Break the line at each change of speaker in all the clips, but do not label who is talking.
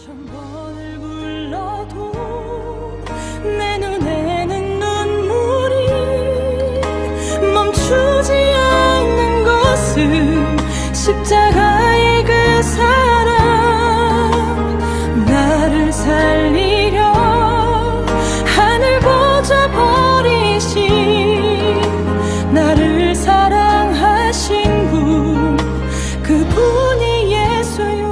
천 번을 불러도 내 눈에는 눈물이 멈추지 않는 것은 십자가의 그 사랑, 나를 살리려 하늘 보좌 버리신, 나를 사랑하신 분, 그분이 예수요.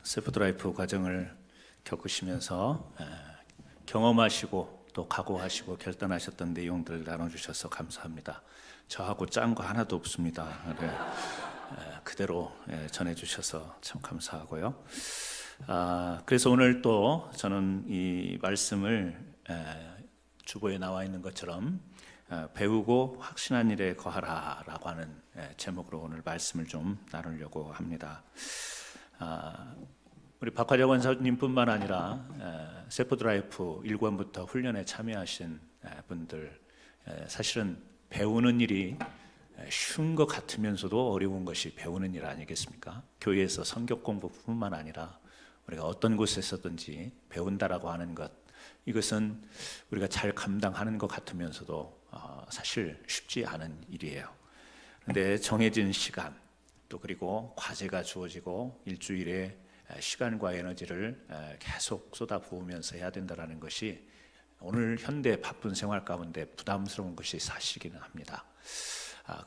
세포드라이프 과정을 겪으시면서 경험하시고 또 각오하시고 결단하셨던 내용들을 나눠주셔서 감사합니다. 저하고 짠 거 하나도 없습니다. 그대로 전해주셔서 참 감사하고요. 그래서 오늘 또 저는 이 말씀을 주보에 나와 있는 것처럼 배우고 확신한 일에 거하라 라고 하는 제목으로 오늘 말씀을 좀 나누려고 합니다. 우리 박화재 원사님뿐만 아니라 세포드라이프 1권부터 훈련에 참여하신 분들, 사실은 배우는 일이 쉬운 것 같으면서도 어려운 것이 배우는 일 아니겠습니까? 교회에서 성경 공부뿐만 아니라 우리가 어떤 곳에서든지 배운다라고 하는 것, 이것은 우리가 잘 감당하는 것 같으면서도 사실 쉽지 않은 일이에요. 그런데 정해진 시간, 또 그리고 과제가 주어지고 일주일에 시간과 에너지를 계속 쏟아부으면서 해야 된다는 것이 오늘 현대 바쁜 생활 가운데 부담스러운 것이 사실이기는 합니다.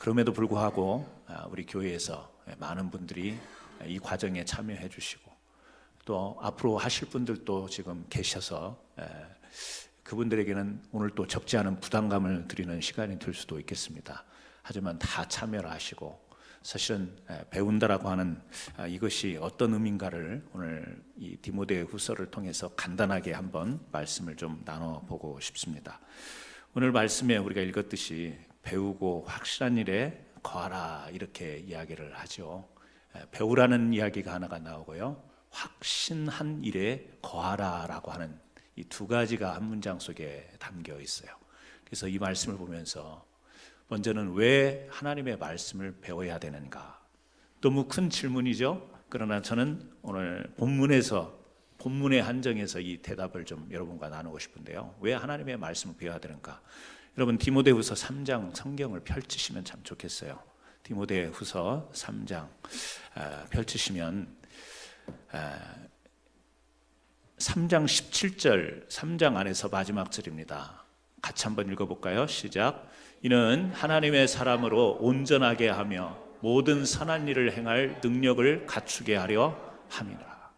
그럼에도 불구하고 우리 교회에서 많은 분들이 이 과정에 참여해 주시고 또 앞으로 하실 분들도 지금 계셔서 그분들에게는 오늘 또 적지 않은 부담감을 드리는 시간이 될 수도 있겠습니다. 하지만 다 참여를 하시고 사실은 배운다라고 하는 이것이 어떤 의미인가를 오늘 이 디모데 후서를 통해서 간단하게 한번 말씀을 좀 나눠보고 싶습니다. 오늘 말씀에 우리가 읽었듯이 배우고 확실한 일에 거하라 이렇게 이야기를 하죠. 배우라는 이야기가 하나가 나오고요, 확신한 일에 거하라 라고 하는 이 두 가지가 한 문장 속에 담겨 있어요. 그래서 이 말씀을 보면서 먼저는 왜 하나님의 말씀을 배워야 되는가? 너무 큰 질문이죠. 그러나 저는 오늘 본문의 한정에서 이 대답을 좀 여러분과 나누고 싶은데요. 왜 하나님의 말씀을 배워야 되는가? 여러분 디모데후서 3장 성경을 펼치시면 참 좋겠어요. 디모데후서 3장 펼치시면 3장 17절, 3장 안에서 마지막 절입니다. 같이 한번 읽어볼까요? 시작. 이는 하나님의 사람으로 온전하게 하며 모든 선한 일을 행할 능력을 갖추게 하려 함이라.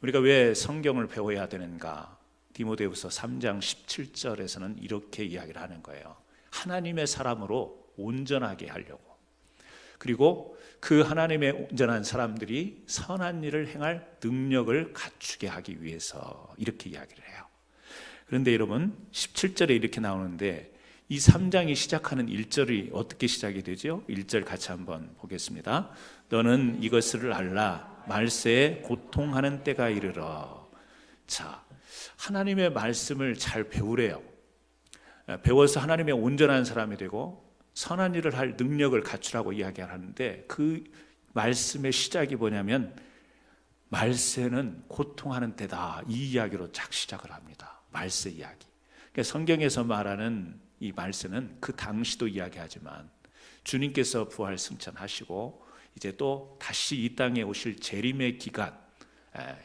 우리가 왜 성경을 배워야 되는가? 디모데후서 3장 17절에서는 이렇게 이야기를 하는 거예요. 하나님의 사람으로 온전하게 하려고, 그리고 그 하나님의 온전한 사람들이 선한 일을 행할 능력을 갖추게 하기 위해서 이렇게 이야기를 해요. 그런데 여러분 17절에 이렇게 나오는데 이 3장이 시작하는 1절이 어떻게 시작이 되죠? 1절 같이 한번 보겠습니다. 너는 이것을 알라, 말세에 고통하는 때가 이르러. 자, 하나님의 말씀을 잘 배우래요. 배워서 하나님의 온전한 사람이 되고 선한 일을 할 능력을 갖추라고 이야기하는데, 그 말씀의 시작이 뭐냐면 말세는 고통하는 때다, 이 이야기로 쫙 시작을 합니다. 말세 이야기. 그러니까 성경에서 말하는 이 말세는 그 당시도 이야기하지만 주님께서 부활 승천하시고 이제 또 다시 이 땅에 오실 재림의 기간,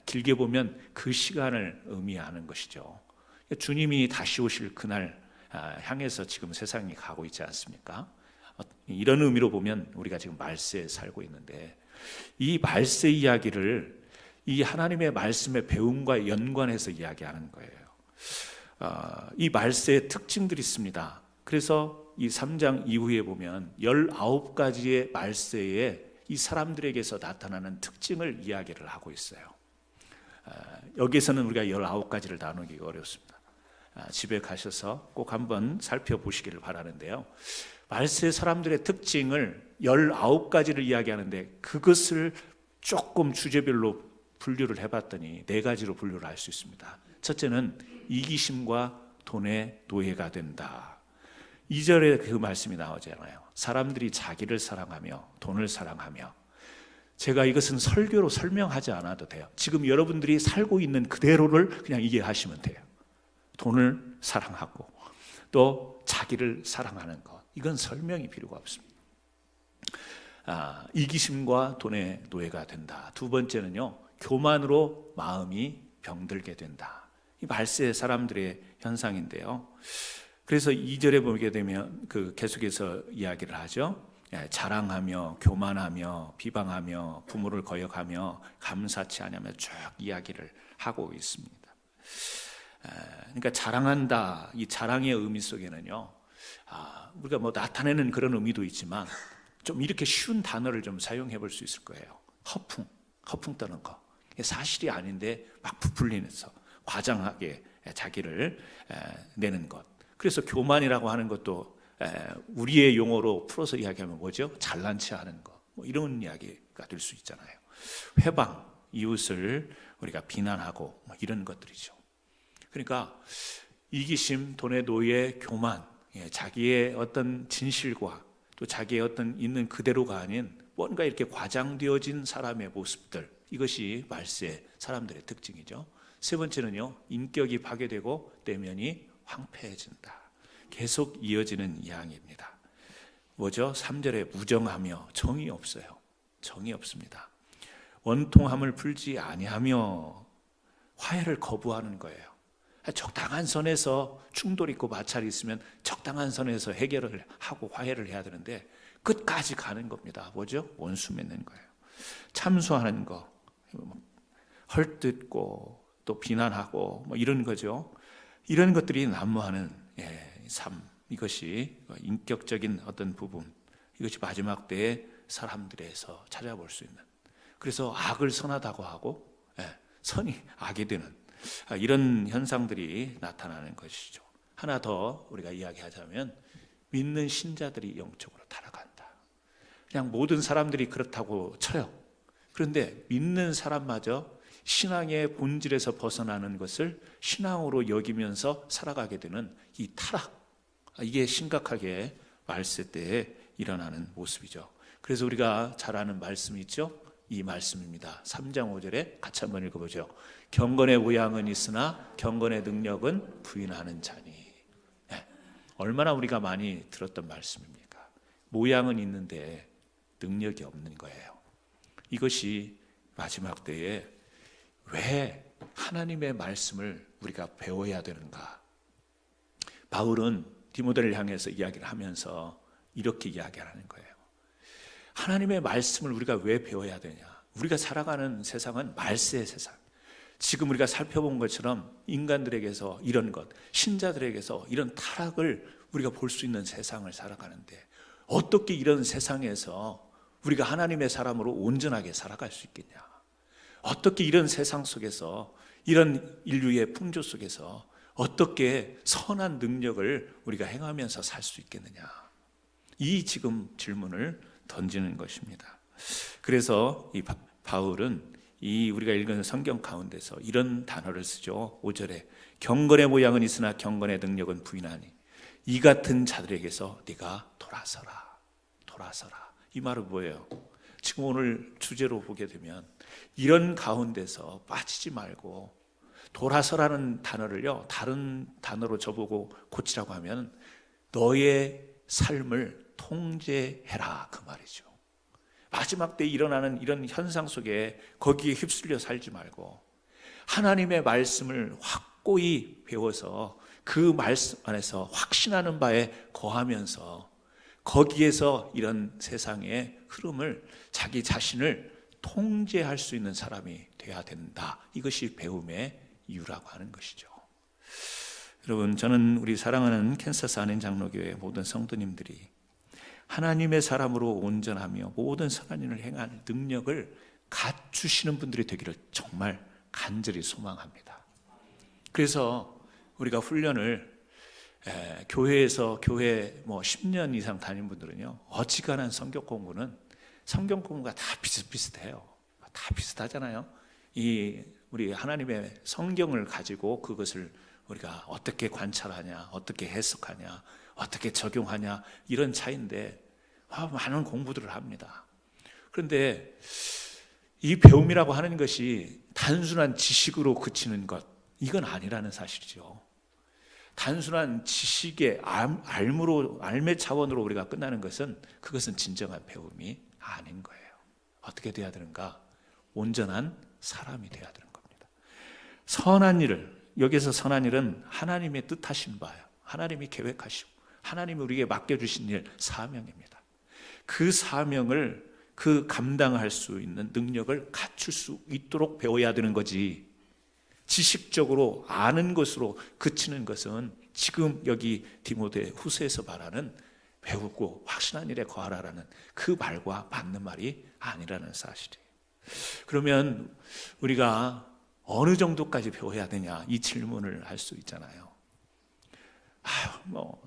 길게 보면 그 시간을 의미하는 것이죠. 주님이 다시 오실 그날 향해서 지금 세상이 가고 있지 않습니까? 이런 의미로 보면 우리가 지금 말세에 살고 있는데, 이 말세 이야기를 이 하나님의 말씀의 배움과 연관해서 이야기하는 거예요. 이 말세의 특징들이 있습니다. 그래서 이 3장 이후에 보면 19가지의 말세에 이 사람들에게서 나타나는 특징을 이야기를 하고 있어요. 여기에서는 우리가 19가지를 나누기가 어렵습니다. 집에 가셔서 꼭 한번 살펴보시기를 바라는데요. 말세 사람들의 특징을 19가지를 이야기하는데 그것을 조금 주제별로 분류를 해봤더니 4가지로 분류를 할 수 있습니다. 첫째는 이기심과 돈의 노예가 된다. 2절에 그 말씀이 나오잖아요. 사람들이 자기를 사랑하며 돈을 사랑하며 제가 이것은 설교로 설명하지 않아도 돼요. 지금 여러분들이 살고 있는 그대로를 그냥 이해하시면 돼요. 돈을 사랑하고 또 자기를 사랑하는 것, 이건 설명이 필요가 없습니다. 이기심과 돈의 노예가 된다. 두 번째는요, 교만으로 마음이 병들게 된다. 이 말세 사람들의 현상인데요. 그래서 2절에 보게 되면 계속해서 이야기를 하죠. 자랑하며 교만하며 비방하며 부모를 거역하며 감사치 않으며 쭉 이야기를 하고 있습니다. 그러니까 자랑한다, 이 자랑의 의미 속에는요, 우리가 뭐 나타내는 그런 의미도 있지만 좀 이렇게 쉬운 단어를 좀 사용해 볼 수 있을 거예요. 허풍 떠는 거. 사실이 아닌데 막 부풀리면서 과장하게 자기를 내는 것. 그래서 교만이라고 하는 것도 우리의 용어로 풀어서 이야기하면 뭐죠? 잘난 체 하는 거, 뭐 이런 이야기가 될 수 있잖아요. 회방, 이웃을 우리가 비난하고 뭐 이런 것들이죠. 그러니까 이기심, 돈의 노예, 교만, 자기의 어떤 진실과 또 자기의 어떤 있는 그대로가 아닌 뭔가 이렇게 과장되어진 사람의 모습들, 이것이 말세 사람들의 특징이죠. 세 번째는요, 인격이 파괴되고 내면이 황폐해진다. 계속 이어지는 이야기입니다. 뭐죠? 3절에 무정하며 정이 없어요. 정이 없습니다. 원통함을 풀지 아니하며 화해를 거부하는 거예요. 적당한 선에서 충돌 있고 마찰이 있으면 적당한 선에서 해결을 하고 화해를 해야 되는데 끝까지 가는 겁니다. 뭐죠? 원수 맺는 거예요. 참수하는 거, 헐뜯고 또 비난하고 뭐 이런 거죠. 이런 것들이 난무하는 삶, 이것이 인격적인 어떤 부분, 이것이 마지막 때의 사람들에서 찾아볼 수 있는, 그래서 악을 선하다고 하고 선이 악이 되는 이런 현상들이 나타나는 것이죠. 하나 더 우리가 이야기하자면 믿는 신자들이 영적으로 타락한다. 그냥 모든 사람들이 그렇다고 쳐요. 그런데 믿는 사람마저 신앙의 본질에서 벗어나는 것을 신앙으로 여기면서 살아가게 되는 이 타락, 이게 심각하게 말세 때에 일어나는 모습이죠. 그래서 우리가 잘 아는 말씀이 있죠. 이 말씀입니다. 3장 5절에 같이 한번 읽어보죠. 경건의 모양은 있으나 경건의 능력은 부인하는 자니. 얼마나 우리가 많이 들었던 말씀입니까? 모양은 있는데 능력이 없는 거예요. 이것이 마지막 때에 왜 하나님의 말씀을 우리가 배워야 되는가? 바울은 디모데를 향해서 이야기를 하면서 이렇게 이야기하는 거예요. 하나님의 말씀을 우리가 왜 배워야 되냐? 우리가 살아가는 세상은 말세의 세상. 지금 우리가 살펴본 것처럼 인간들에게서 이런 것, 신자들에게서 이런 타락을 우리가 볼 수 있는 세상을 살아가는데 어떻게 이런 세상에서 우리가 하나님의 사람으로 온전하게 살아갈 수 있겠냐? 어떻게 이런 세상 속에서, 이런 인류의 풍조 속에서 어떻게 선한 능력을 우리가 행하면서 살 수 있겠느냐? 이 지금 질문을 던지는 것입니다. 그래서 이 바울은 이 우리가 읽은 성경 가운데서 이런 단어를 쓰죠. 5절에 경건의 모양은 있으나 경건의 능력은 부인하니 이 같은 자들에게서 네가 돌아서라. 돌아서라. 이 말은 뭐예요? 지금 오늘 주제로 보게 되면 이런 가운데서 빠지지 말고 돌아서라는 단어를요, 다른 단어로 저보고 고치라고 하면 너의 삶을 통제해라, 그 말이죠. 마지막 때 일어나는 이런 현상 속에 거기에 휩쓸려 살지 말고 하나님의 말씀을 확고히 배워서 그 말씀 안에서 확신하는 바에 거하면서 거기에서 이런 세상의 흐름을, 자기 자신을 통제할 수 있는 사람이 돼야 된다. 이것이 배움의 이유라고 하는 것이죠. 여러분, 저는 우리 사랑하는 캔사스 안엔 장로교회 모든 성도님들이 하나님의 사람으로 온전하며 모든 선한 일을 행할 능력을 갖추시는 분들이 되기를 정말 간절히 소망합니다. 그래서 우리가 훈련을 교회에서 교회 10년 이상 다닌 분들은요, 어지간한 성경 공부는 성경 공부가 다 비슷비슷해요. 다 비슷하잖아요. 우리 하나님의 성경을 가지고 그것을 우리가 어떻게 관찰하냐, 어떻게 해석하냐, 어떻게 적용하냐, 이런 차이인데 많은 공부들을 합니다. 그런데 이 배움이라고 하는 것이 단순한 지식으로 그치는 것, 이건 아니라는 사실이죠. 단순한 지식의 알매 차원으로 우리가 끝나는 것은, 그것은 진정한 배움이 아닌 거예요. 어떻게 돼야 되는가? 온전한 사람이 돼야 되는 겁니다. 선한 일을, 여기서 선한 일은 하나님의 뜻하신 바예요. 하나님이 계획하시고 하나님이 우리에게 맡겨주신 일, 사명입니다. 그 사명을, 그 감당할 수 있는 능력을 갖출 수 있도록 배워야 되는 거지, 지식적으로 아는 것으로 그치는 것은 지금 여기 디모데 후서에서 말하는 배우고 확신한 일에 거하라라는 그 말과 맞는 말이 아니라는 사실이에요. 그러면 우리가 어느 정도까지 배워야 되냐, 이 질문을 할 수 있잖아요.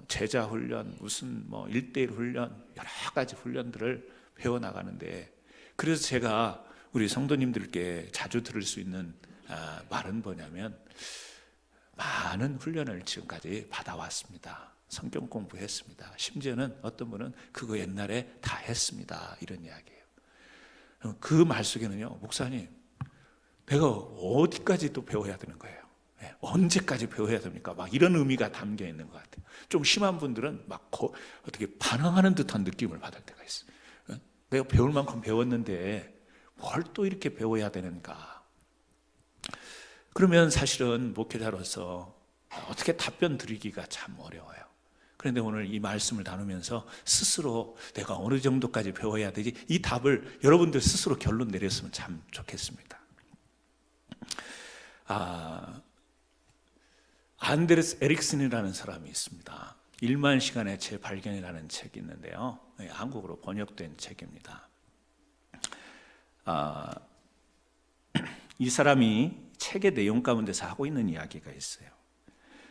제자 훈련, 무슨 1:1 훈련, 여러 가지 훈련들을 배워나가는데, 그래서 제가 우리 성도님들께 자주 들을 수 있는 말은 뭐냐면, 많은 훈련을 지금까지 받아왔습니다. 성경 공부했습니다. 심지어는 어떤 분은 그거 옛날에 다 했습니다, 이런 이야기예요. 그 말 속에는요, 목사님, 내가 어디까지 또 배워야 되는 거예요? 언제까지 배워야 됩니까? 막 이런 의미가 담겨 있는 것 같아요. 좀 심한 분들은 막 어떻게 반항하는 듯한 느낌을 받을 때가 있어요. 내가 배울 만큼 배웠는데 뭘 또 이렇게 배워야 되는가? 그러면 사실은 목회자로서 어떻게 답변 드리기가 참 어려워요. 그런데 오늘 이 말씀을 나누면서 스스로 내가 어느 정도까지 배워야 되지, 이 답을 여러분들 스스로 결론 내렸으면 참 좋겠습니다. 안데르스 에릭슨이라는 사람이 있습니다. 1만 시간의 재발견이라는 책이 있는데요, 한국어로 번역된 책입니다. 이 사람이 책의 내용 가운데서 하고 있는 이야기가 있어요.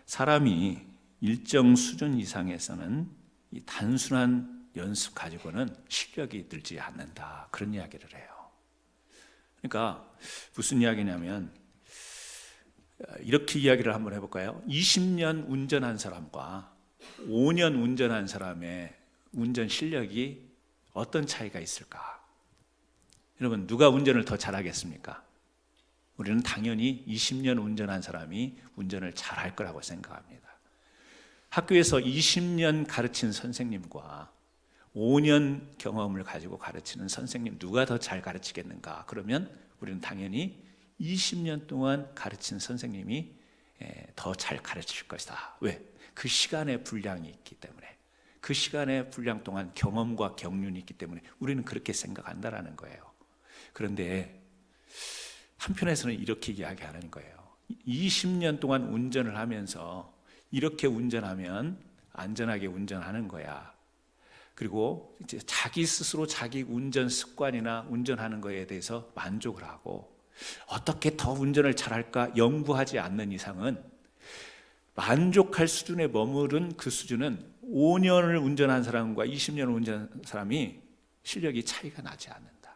사람이 일정 수준 이상에서는 이 단순한 연습 가지고는 실력이 늘지 않는다, 그런 이야기를 해요. 그러니까 무슨 이야기냐면, 이렇게 이야기를 한번 해볼까요? 20년 운전한 사람과 5년 운전한 사람의 운전 실력이 어떤 차이가 있을까? 여러분, 누가 운전을 더 잘하겠습니까? 우리는 당연히 20년 운전한 사람이 운전을 잘할 거라고 생각합니다. 학교에서 20년 가르친 선생님과 5년 경험을 가지고 가르치는 선생님, 누가 더 잘 가르치겠는가? 그러면 우리는 당연히 20년 동안 가르친 선생님이 더 잘 가르칠 것이다. 왜? 그 시간의 분량이 있기 때문에, 그 시간의 분량 동안 경험과 경륜이 있기 때문에 우리는 그렇게 생각한다라는 거예요. 그런데 한편에서는 이렇게 이야기하는 거예요. 20년 동안 운전을 하면서 이렇게 운전하면 안전하게 운전하는 거야. 그리고 이제 자기 스스로 자기 운전 습관이나 운전하는 거에 대해서 만족을 하고, 어떻게 더 운전을 잘할까 연구하지 않는 이상은 만족할 수준에 머무른 그 수준은 5년을 운전한 사람과 20년을 운전한 사람이 실력이 차이가 나지 않는다.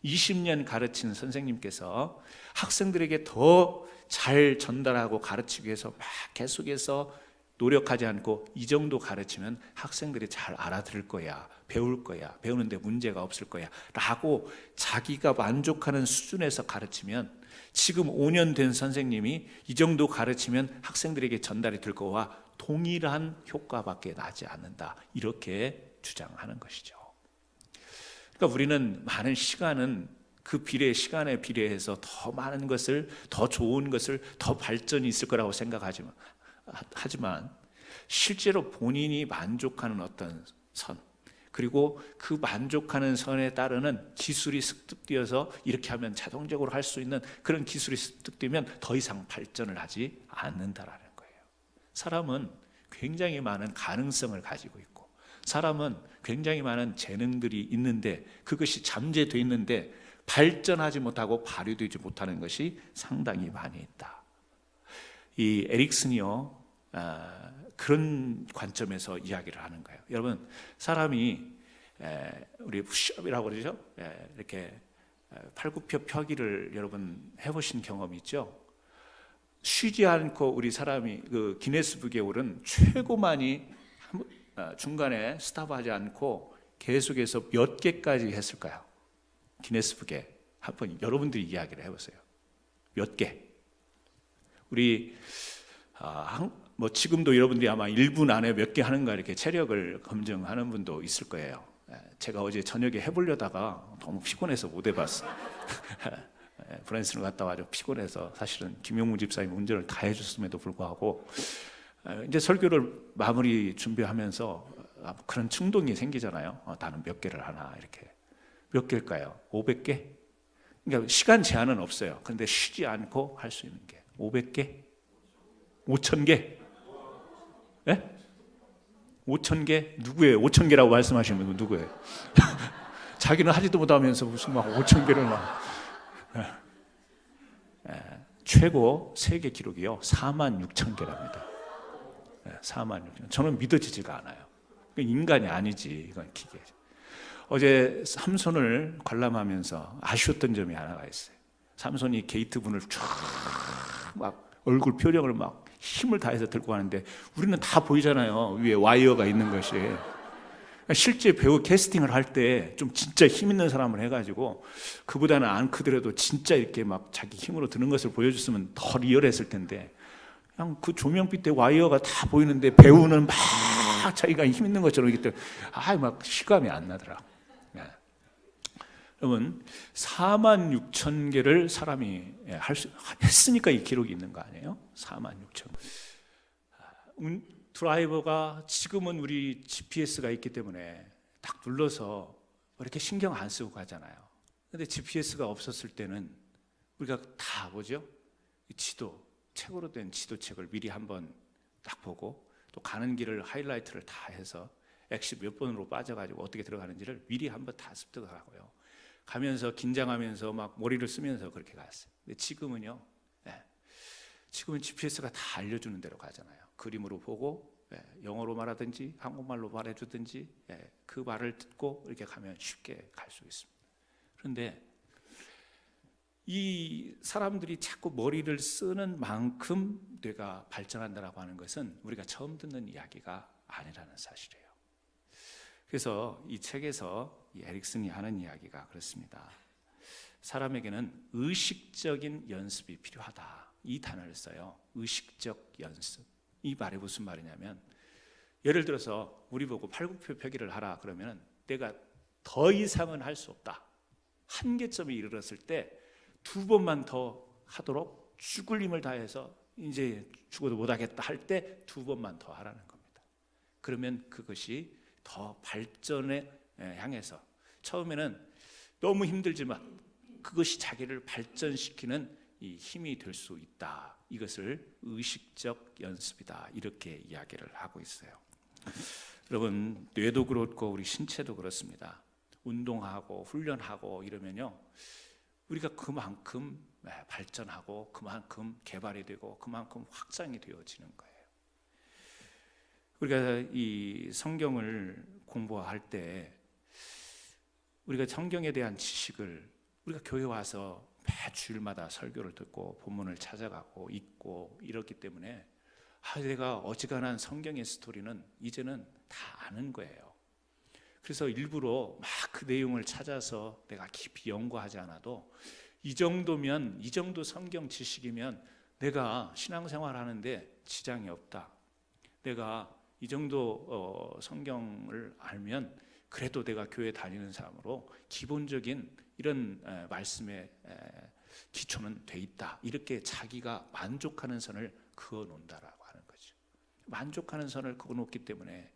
20년 가르치는 선생님께서 학생들에게 더 잘 전달하고 가르치기 위해서 막 계속해서 노력하지 않고 이 정도 가르치면 학생들이 잘 알아들을 거야, 배울 거야, 배우는데 문제가 없을 거야 라고 자기가 만족하는 수준에서 가르치면, 지금 5년 된 선생님이 이 정도 가르치면 학생들에게 전달이 될 거와 동일한 효과밖에 나지 않는다, 이렇게 주장하는 것이죠. 그러니까 우리는 많은 시간은 그 시간에 비례해서 더 많은 것을, 더 좋은 것을, 더 발전이 있을 거라고 하지만 실제로 본인이 만족하는 어떤 선, 그리고 그 만족하는 선에 따르는 기술이 습득되어서 이렇게 하면 자동적으로 할 수 있는 그런 기술이 습득되면 더 이상 발전을 하지 않는다라는 거예요. 사람은 굉장히 많은 가능성을 가지고 있고, 사람은 굉장히 많은 재능들이 있는데 그것이 잠재되어 있는데 발전하지 못하고 발휘되지 못하는 것이 상당히 많이 있다. 이 에릭슨이요, 그런 관점에서 이야기를 하는 거예요. 여러분, 사람이 우리 푸시업이라고 그러죠? 이렇게 팔굽혀 펴기를 여러분 해보신 경험이 있죠? 쉬지 않고 우리 사람이 그 기네스북에 오른 최고만이 중간에 스탑하지 않고 계속해서 몇 개까지 했을까요? 기네스북에 한번 여러분들이 이야기를 해보세요. 몇 개? 우리 뭐 지금도 여러분들이 아마 1분 안에 몇 개 하는가 이렇게 체력을 검증하는 분도 있을 거예요. 제가 어제 저녁에 해보려다가 너무 피곤해서 못 해봤어요. 브랜슨을 갔다 와서 피곤해서 사실은 김용무 집사님 운전을 다 해줬음에도 불구하고 이제 설교를 마무리 준비하면서 그런 충동이 생기잖아요. 나는 몇 개를 하나 이렇게. 몇 개일까요? 500개? 그러니까 시간 제한은 없어요. 그런데 쉬지 않고 할 수 있는 게 500개? 5,000개? 예? 5,000개? 누구예요? 5,000개라고 말씀하시는 분 누구예요? 자기는 하지도 못하면서 무슨 막 5,000개를 막. 최고 세계 기록이요 46,000개랍니다. 46,000개. 저는 믿어지지가 않아요. 인간이 아니지, 이건 기계. 어제 삼손을 관람하면서 아쉬웠던 점이 하나가 있어요. 삼손이 게이트 문을 쫙 막 얼굴 표정을 막 힘을 다해서 들고 가는데 우리는 다 보이잖아요. 위에 와이어가 있는 것이. 실제 배우 캐스팅을 할 때 좀 진짜 힘 있는 사람을 해가지고 그보다는 안 크더라도 진짜 이렇게 막 자기 힘으로 드는 것을 보여줬으면 더 리얼했을 텐데 그냥 그 조명빛 때 와이어가 다 보이는데 배우는 막 자기가 힘 있는 것처럼 이렇게 막 실감이 안 나더라. 여러분 46,000개를 사람이 했으니까 이 기록이 있는 거 아니에요? 46,000개. 드라이버가 지금은 우리 GPS가 있기 때문에 딱 눌러서 이렇게 신경 안 쓰고 가잖아요. 근데 GPS가 없었을 때는 우리가 다 뭐죠? 지도, 책으로 된 지도책을 미리 한번 딱 보고 또 가는 길을 하이라이트를 다 해서 엑시 몇 번으로 빠져가지고 어떻게 들어가는지를 미리 한번 다 습득하고요. 가면서 긴장하면서 막 머리를 쓰면서 그렇게 갔어요. 근데 지금은요, 지금은 GPS가 다 알려주는 대로 가잖아요. 그림으로 보고 영어로 말하든지 한국말로 말해주든지 그 말을 듣고 이렇게 가면 쉽게 갈 수 있습니다. 그런데 이 사람들이 자꾸 머리를 쓰는 만큼 뇌가 발전한다라고 하는 것은 우리가 처음 듣는 이야기가 아니라는 사실이에요. 그래서 이 책에서 이 에릭슨이 하는 이야기가 그렇습니다. 사람에게는 의식적인 연습이 필요하다. 이 단어를 써요. 의식적 연습. 이 말이 무슨 말이냐면 예를 들어서 우리 보고 팔굽혀펴기를 하라 그러면 내가 더 이상은 할 수 없다. 한계점에 이르렀을 때 2번만 더 하도록 죽을 힘을 다해서 이제 죽어도 못하겠다 할 때 2번만 더 하라는 겁니다. 그러면 그것이 더 발전에 향해서 처음에는 너무 힘들지만 그것이 자기를 발전시키는 이 힘이 될 수 있다. 이것을 의식적 연습이다. 이렇게 이야기를 하고 있어요. 여러분 뇌도 그렇고 우리 신체도 그렇습니다. 운동하고 훈련하고 이러면요 우리가 그만큼 발전하고 그만큼 개발이 되고 그만큼 확장이 되어지는 거예요. 우리가 이 성경을 공부할 때 우리가 성경에 대한 지식을 우리가 교회 와서 매 주일마다 설교를 듣고 본문을 찾아가고 읽고 이렇기 때문에 내가 어지간한 성경의 스토리는 이제는 다 아는 거예요. 그래서 일부러 막 그 내용을 찾아서 내가 깊이 연구하지 않아도 이 정도면 이 정도 성경 지식이면 내가 신앙생활 하는데 지장이 없다. 내가 이 정도 성경을 알면 그래도 내가 교회 다니는 사람으로 기본적인 이런 말씀의 기초는 돼 있다. 이렇게 자기가 만족하는 선을 그어놓는다라고 하는 거죠. 만족하는 선을 그어놓기 때문에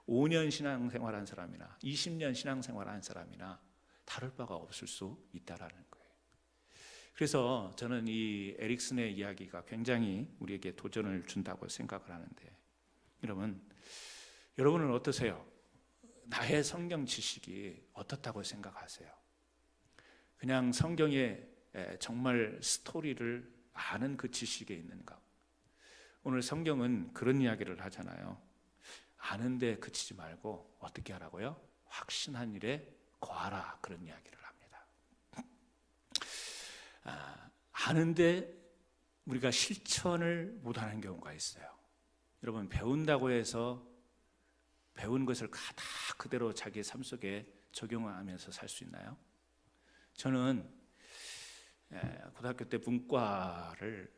5년 신앙생활한 사람이나 20년 신앙생활한 사람이나 다를 바가 없을 수 있다라는 거예요. 그래서 저는 이 에릭슨의 이야기가 굉장히 우리에게 도전을 준다고 생각을 하는데 여러분은 어떠세요? 나의 성경 지식이 어떻다고 생각하세요? 그냥 성경의 정말 스토리를 아는 그 지식에 있는가? 오늘 성경은 그런 이야기를 하잖아요. 아는데 그치지 말고 어떻게 하라고요? 확신한 일에 거하라. 그런 이야기를 합니다. 아는데 우리가 실천을 못하는 경우가 있어요. 여러분 배운다고 해서 배운 것을 다 그대로 자기 삶 속에 적용하면서 살 수 있나요? 저는 고등학교 때 문과를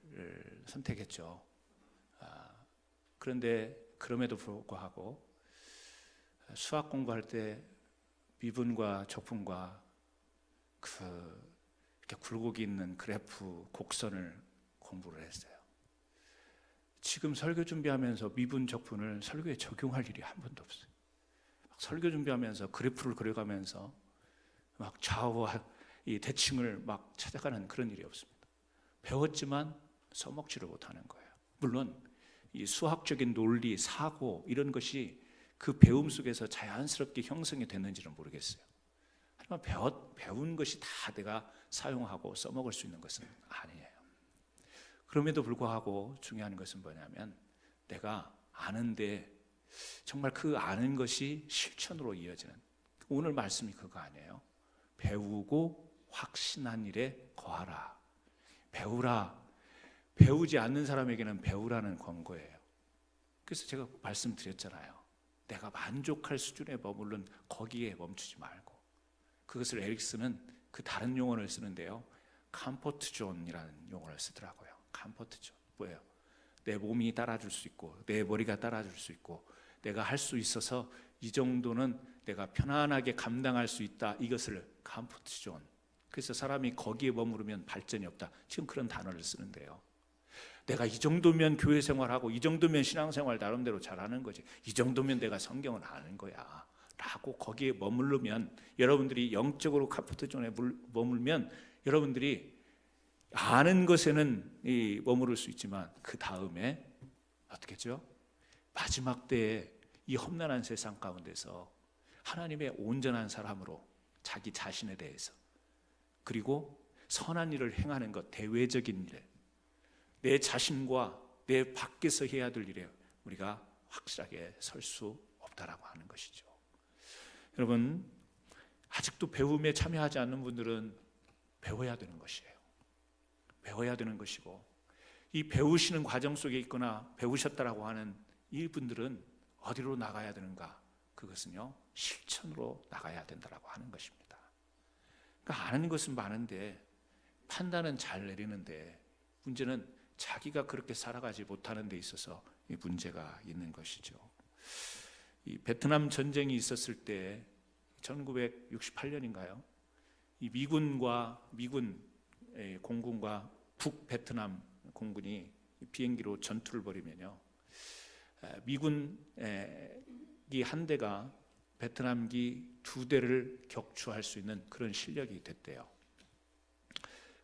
선택했죠. 그런데 그럼에도 불구하고 수학 공부할 때 미분과 적분과 이렇게 굴곡이 있는 그래프 곡선을 공부를 했어요. 지금 설교 준비하면서 미분 적분을 설교에 적용할 일이 한 번도 없어요. 막 설교 준비하면서 그래프를 그려가면서 막 좌우와 이 대칭을 막 찾아가는 그런 일이 없습니다. 배웠지만 써먹지를 못하는 거예요. 물론 이 수학적인 논리, 사고 이런 것이 그 배움 속에서 자연스럽게 형성이 됐는지는 모르겠어요. 하지만 배운 것이 다 내가 사용하고 써먹을 수 있는 것은 아니에요. 그럼에도 불구하고 중요한 것은 뭐냐면 내가 아는데 정말 그 아는 것이 실천으로 이어지는, 오늘 말씀이 그거 아니에요. 배우고 확신한 일에 거하라. 배우라. 배우지 않는 사람에게는 배우라는 권고예요. 그래서 제가 말씀드렸잖아요. 내가 만족할 수준에 머무른 거기에 멈추지 말고, 그것을 에릭슨은 그 다른 용어를 쓰는데요, 컴포트 존이라는 용어를 쓰더라고요. 컴포트 존 뭐예요? 내 몸이 따라줄 수 있고 내 머리가 따라줄 수 있고 내가 할 수 있어서 이 정도는 내가 편안하게 감당할 수 있다, 이것을 컴포트 존. 그래서 사람이 거기에 머무르면 발전이 없다, 지금 그런 단어를 쓰는데요. 내가 이 정도면 교회 생활하고 이 정도면 신앙생활 나름대로 잘하는 거지, 이 정도면 내가 성경을 아는 거야 라고 거기에 머무르면, 여러분들이 영적으로 컴포트 존에 머물면 여러분들이 아는 것에는 머무를 수 있지만 그 다음에 어떻겠죠? 마지막 때에 이 험난한 세상 가운데서 하나님의 온전한 사람으로 자기 자신에 대해서, 그리고 선한 일을 행하는 것, 대외적인 일에, 내 자신과 내 밖에서 해야 될 일에 우리가 확실하게 설 수 없다라고 하는 것이죠. 여러분, 아직도 배움에 참여하지 않는 분들은 배워야 되는 것이에요. 배워야 되는 것이고, 이 배우시는 과정 속에 있거나 배우셨다라고 하는 이분들은 어디로 나가야 되는가? 그것은요, 실천으로 나가야 된다라고 하는 것입니다. 그러니까 아는 것은 많은데 판단은 잘 내리는데 문제는 자기가 그렇게 살아가지 못하는 데 있어서 이 문제가 있는 것이죠. 이 베트남 전쟁이 있었을 때 1968년인가요? 이 미군 공군과 북베트남 공군이 비행기로 전투를 벌이면요, 미군기 한 대가 베트남기 2대를 격추할 수 있는 그런 실력이 됐대요.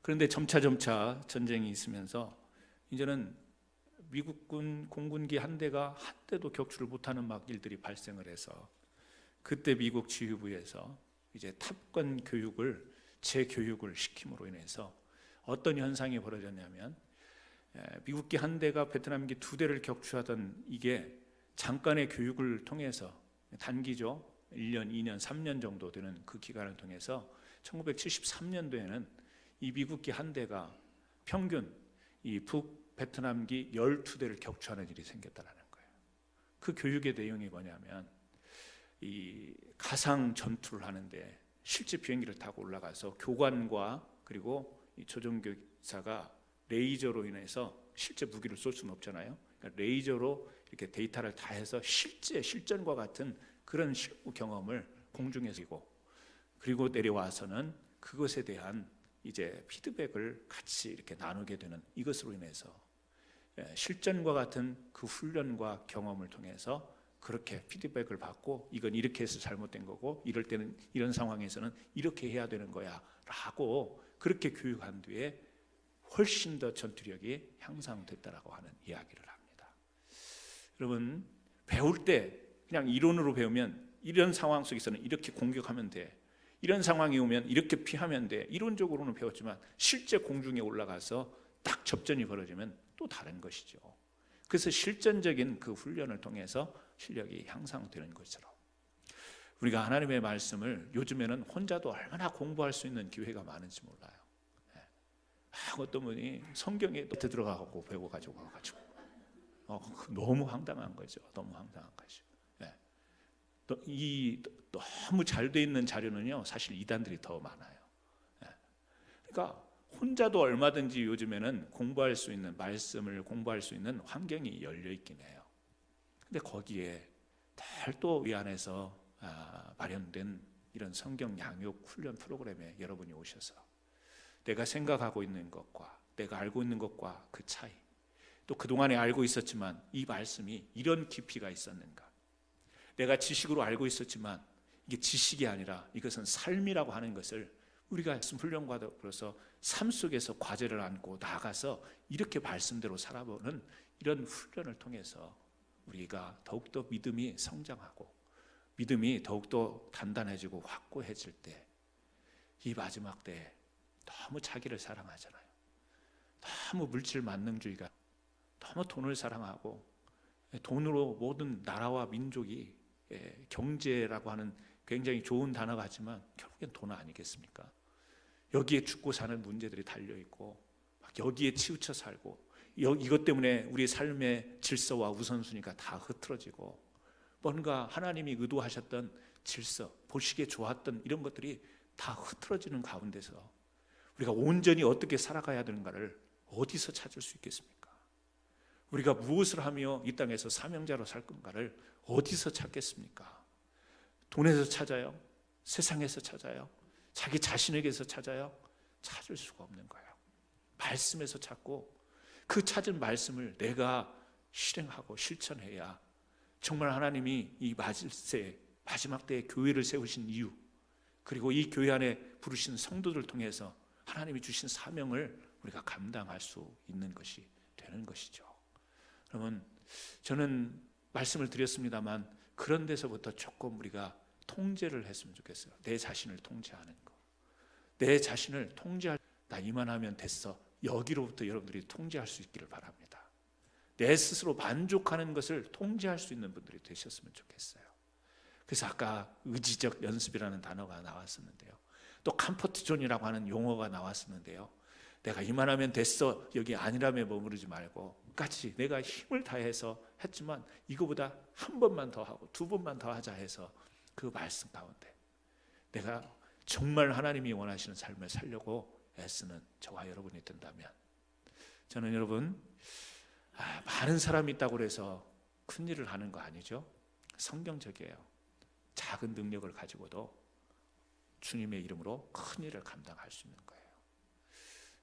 그런데 점차 전쟁이 있으면서 이제는 미국군 공군기 한 대가 한 대도 격추를 못하는 막 일들이 발생을 해서, 그때 미국 지휘부에서 이제 탑건 교육을 재교육을 시킴으로 인해서 어떤 현상이 벌어졌냐면, 미국기 한 대가 베트남기 2대를 격추하던 이게 잠깐의 교육을 통해서, 단기죠, 1년, 2년, 3년 정도 되는 그 기간을 통해서 1973년도에는 이 미국기 한 대가 평균 이 북베트남기 12대를 격추하는 일이 생겼다는 거예요. 그 교육의 내용이 뭐냐면, 이 가상 전투를 하는데 실제 비행기를 타고 올라가서 교관과 그리고 이 조종교사가 레이저로 인해서 실제 무기를 쏠 수는 없잖아요. 그러니까 레이저로 이렇게 데이터를 다 해서 실제 실전과 같은 그런 실무 경험을 공중에서 하고, 그리고 내려와서는 그것에 대한 이제 피드백을 같이 이렇게 나누게 되는, 이것으로 인해서 실전과 같은 그 훈련과 경험을 통해서 그렇게 피드백을 받고, 이건 이렇게 해서 잘못된 거고, 이럴 때는 이런 상황에서는 이렇게 해야 되는 거야 라고 그렇게 교육한 뒤에 훨씬 더 전투력이 향상됐다라고 하는 이야기를 합니다. 여러분, 배울 때 그냥 이론으로 배우면 이런 상황 속에서는 이렇게 공격하면 돼, 이런 상황이 오면 이렇게 피하면 돼, 이론적으로는 배웠지만 실제 공중에 올라가서 딱 접전이 벌어지면 또 다른 것이죠. 그래서 실전적인 그 훈련을 통해서 실력이 향상되는 것처럼, 우리가 하나님의 말씀을 요즘에는 혼자도 얼마나 공부할 수 있는 기회가 많은지 몰라요. 어떤 분이 성경에 들어가고 배워 가지고 와가지고 너무 황당한 거죠. 너무 황당한 거죠. 이 너무 잘 돼 있는 자료는요, 사실 이단들이 더 많아요. 그러니까 혼자도 얼마든지 요즘에는 공부할 수 있는, 말씀을 공부할 수 있는 환경이 열려 있긴 해요. 근데 거기에 별도 이 안에서 마련된 이런 성경 양육 훈련 프로그램에 여러분이 오셔서 내가 생각하고 있는 것과 내가 알고 있는 것과 그 차이, 또 그동안에 알고 있었지만 이 말씀이 이런 깊이가 있었는가, 내가 지식으로 알고 있었지만 이게 지식이 아니라 이것은 삶이라고 하는 것을 우리가 훈련과로서 삶 속에서 과제를 안고 나가서 이렇게 말씀대로 살아보는 이런 훈련을 통해서 우리가 더욱더 믿음이 성장하고 믿음이 더욱더 단단해지고 확고해질 때, 이 마지막 때에 너무 자기를 사랑하잖아요. 너무 물질 만능주의가, 너무 돈을 사랑하고 돈으로 모든 나라와 민족이, 경제라고 하는 굉장히 좋은 단어 같지만 결국엔 돈 아니겠습니까? 여기에 죽고 사는 문제들이 달려있고 여기에 치우쳐 살고 이것 때문에 우리 삶의 질서와 우선순위가 다 흐트러지고 뭔가 하나님이 의도하셨던 질서, 보시기에 좋았던 이런 것들이 다 흐트러지는 가운데서 우리가 온전히 어떻게 살아가야 되는가를 어디서 찾을 수 있겠습니까? 우리가 무엇을 하며 이 땅에서 사명자로 살 건가를 어디서 찾겠습니까? 돈에서 찾아요? 세상에서 찾아요? 자기 자신에게서 찾아요? 찾을 수가 없는 거예요. 말씀에서 찾고 그 찾은 말씀을 내가 실행하고 실천해야 정말 하나님이 이 마지막 때에 교회를 세우신 이유, 그리고 이 교회 안에 부르신 성도들을 통해서 하나님이 주신 사명을 우리가 감당할 수 있는 것이 되는 것이죠. 그러면 저는 말씀을 드렸습니다만 그런 데서부터 조금 우리가 통제를 했으면 좋겠어요. 내 자신을 통제하는 거. 내 자신을 통제할, 나 이만하면 됐어, 여기로부터 여러분들이 통제할 수 있기를 바랍니다. 내 스스로 만족하는 것을 통제할 수 있는 분들이 되셨으면 좋겠어요. 그래서 아까 의지적 연습이라는 단어가 나왔었는데요, 또 컴포트존이라고 하는 용어가 나왔었는데요, 내가 이만하면 됐어, 여기 아니라며 머무르지 말고 같이 내가 힘을 다해서 했지만 이거보다 한 번만 더 하고 두 번만 더 하자 해서 그 말씀 가운데 내가 정말 하나님이 원하시는 삶을 살려고 애쓰는 저와 여러분이 된다면, 저는 여러분, 많은 사람이 있다고 해서 큰일을 하는 거 아니죠. 성경적이에요. 작은 능력을 가지고도 주님의 이름으로 큰일을 감당할 수 있는 거예요.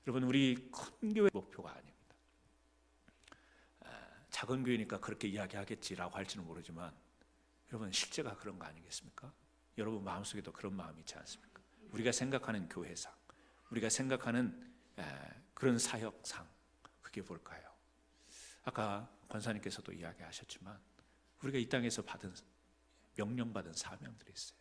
여러분, 우리 큰 교회 목표가 아닙니다. 작은 교회니까 그렇게 이야기하겠지라고 할지는 모르지만 여러분, 실제가 그런 거 아니겠습니까? 여러분 마음속에도 그런 마음이 있지 않습니까? 우리가 생각하는 교회상, 우리가 생각하는 그런 사역상, 그게 뭘까요? 아까 권사님께서도 이야기하셨지만 우리가 이 땅에서 명령받은 사명들이 있어요.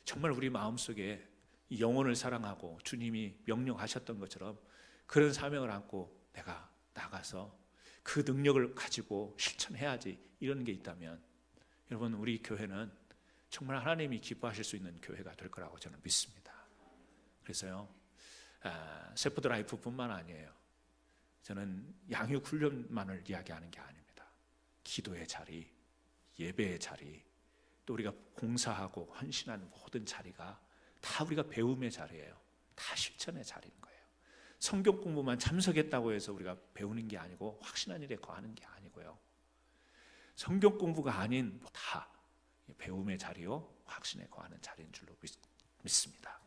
정말 우리 마음속에 이 영혼을 사랑하고 주님이 명령하셨던 것처럼 그런 사명을 안고 내가 나가서 그 능력을 가지고 실천해야지, 이런 게 있다면 여러분, 우리 교회는 정말 하나님이 기뻐하실 수 있는 교회가 될 거라고 저는 믿습니다. 그래서요, 세포드 라이프뿐만 아니에요. 저는 양육 훈련만을 이야기하는 게 아닙니다. 기도의 자리, 예배의 자리, 또 우리가 봉사하고 헌신하는 모든 자리가 다 우리가 배움의 자리예요. 다 실천의 자리인 거예요. 성경 공부만 참석했다고 해서 우리가 배우는 게 아니고 확신한 일에 거하는 게 아니고요. 성경 공부가 아닌 다 배움의 자리요, 확신에 거하는 자리인 줄로 믿습니다.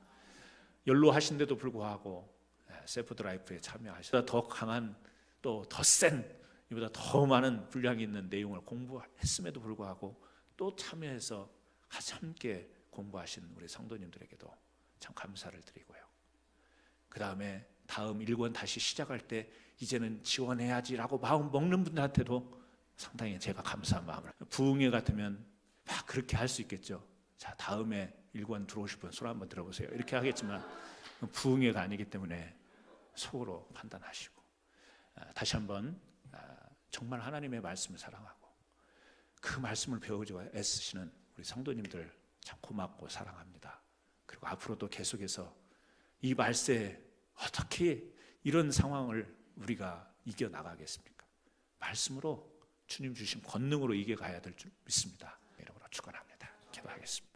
연로하신데도 불구하고 세포드 라이프에 참여하셔서 더 강한, 또 더 센, 이보다 더 많은 분량이 있는 내용을 공부했음에도 불구하고 또 참여해서 함께 공부하신 우리 성도님들에게도 참 감사를 드리고요. 그 다음에 다음 1권 다시 시작할 때 이제는 지원해야지라고 마음 먹는 분들한테도 상당히 제가 감사한 마음을, 부흥회 같으면 막 그렇게 할 수 있겠죠. 자, 다음에 1권 들어오실 분 손 한번 들어보세요, 이렇게 하겠지만 부흥회가 아니기 때문에 속으로 판단하시고, 다시 한번 정말 하나님의 말씀을 사랑하고 그 말씀을 배우기 위해 애쓰시는 우리 성도님들 참 고맙고 사랑합니다. 그리고 앞으로도 계속해서 이 말세에 어떻게 이런 상황을 우리가 이겨나가겠습니까? 말씀으로, 주님 주신 권능으로 이겨가야 될 줄 믿습니다. 이름으로 축원합니다. 기도하겠습니다.